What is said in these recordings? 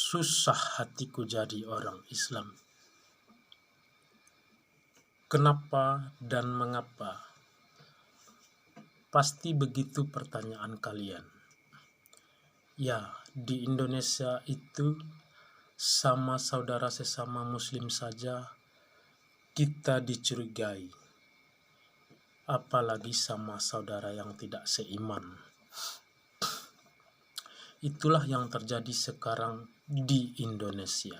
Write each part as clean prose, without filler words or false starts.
Susah hatiku jadi orang Islam. Kenapa dan mengapa? Pasti begitu pertanyaan kalian. Ya, di Indonesia itu sama saudara sesama muslim saja kita dicurigai. Apalagi sama saudara yang tidak seiman. Itulah yang terjadi sekarang di Indonesia.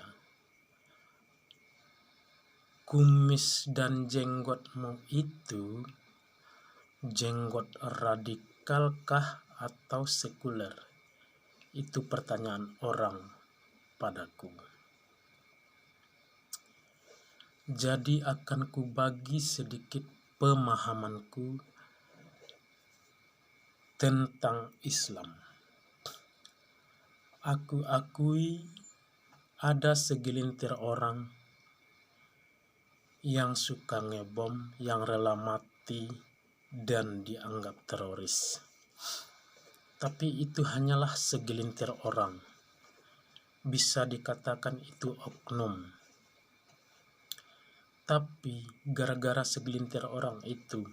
Kumis dan jenggotmu itu jenggot radikalkah atau sekuler? Itu pertanyaan orang padaku. Jadi akan kubagi sedikit pemahamanku tentang Islam. Aku akui ada segelintir orang yang suka ngebom, yang rela mati dan dianggap teroris. Tapi itu hanyalah segelintir orang. Bisa dikatakan itu oknum. Tapi gara-gara segelintir orang itu,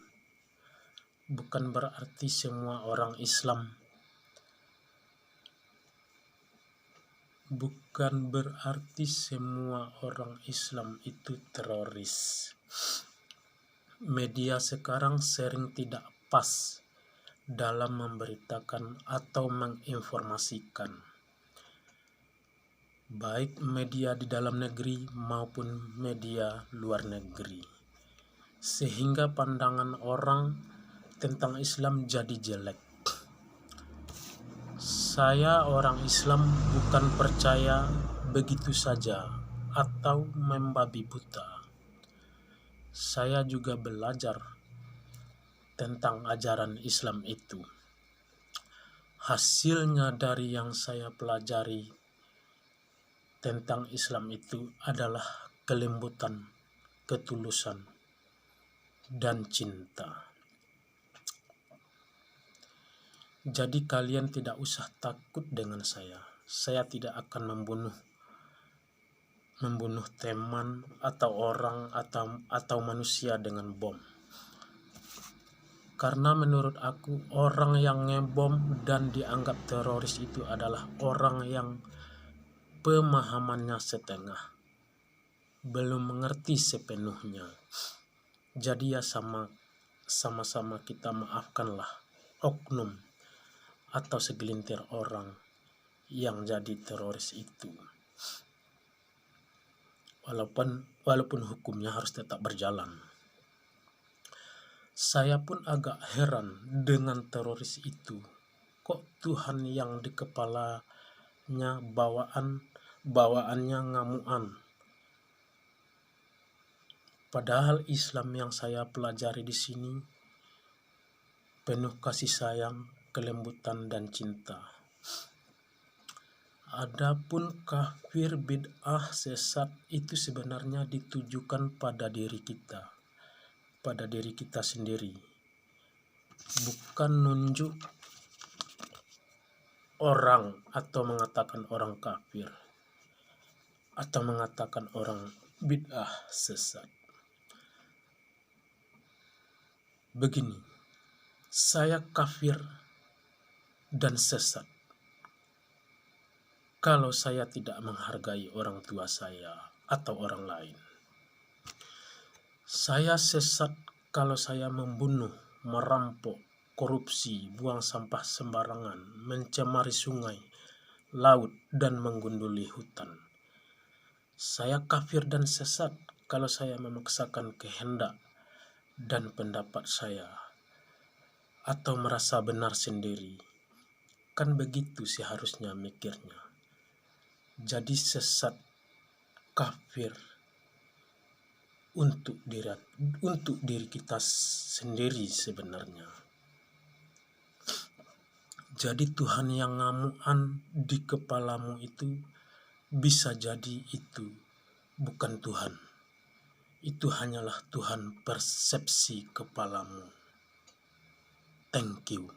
bukan berarti semua orang Islam. Bukan berarti semua orang Islam itu teroris. Media sekarang sering tidak pas dalam memberitakan atau menginformasikan. Baik media di dalam negeri maupun media luar negeri. Sehingga pandangan orang tentang Islam jadi jelek. Saya orang Islam bukan percaya begitu saja atau membabi buta. Saya juga belajar tentang ajaran Islam itu. Hasilnya dari yang saya pelajari tentang Islam itu adalah kelembutan, ketulusan, dan cinta. Jadi kalian tidak usah takut dengan saya. Saya tidak akan membunuh teman atau orang atau manusia dengan bom. Karena menurut aku orang yang ngebom dan dianggap teroris itu adalah orang yang pemahamannya setengah, belum mengerti sepenuhnya. Jadi ya sama-sama kita maafkanlah oknum atau segelintir orang yang jadi teroris itu. Walaupun hukumnya harus tetap berjalan. Saya pun agak heran dengan teroris itu. Kok Tuhan yang di kepalanya bawaannya ngamuan? Padahal Islam yang saya pelajari di sini penuh kasih sayang, kelembutan, dan cinta. Adapun kafir, bid'ah, sesat itu sebenarnya ditujukan pada diri kita sendiri. Bukan nunjuk orang atau mengatakan orang kafir atau mengatakan orang bid'ah, sesat. Begini, saya kafir dan sesat kalau saya tidak menghargai orang tua saya atau orang lain. Saya sesat kalau saya membunuh, merampok, korupsi, buang sampah sembarangan, mencemari sungai, laut, dan menggunduli hutan. Saya kafir dan sesat kalau saya memaksakan kehendak dan pendapat saya atau merasa benar sendiri. Kan begitu seharusnya mikirnya. Jadi sesat, kafir untuk diri kita sendiri sebenarnya. Jadi Tuhan yang ngamuan di kepalamu itu bisa jadi itu bukan Tuhan. Itu hanyalah Tuhan persepsi kepalamu. Thank you.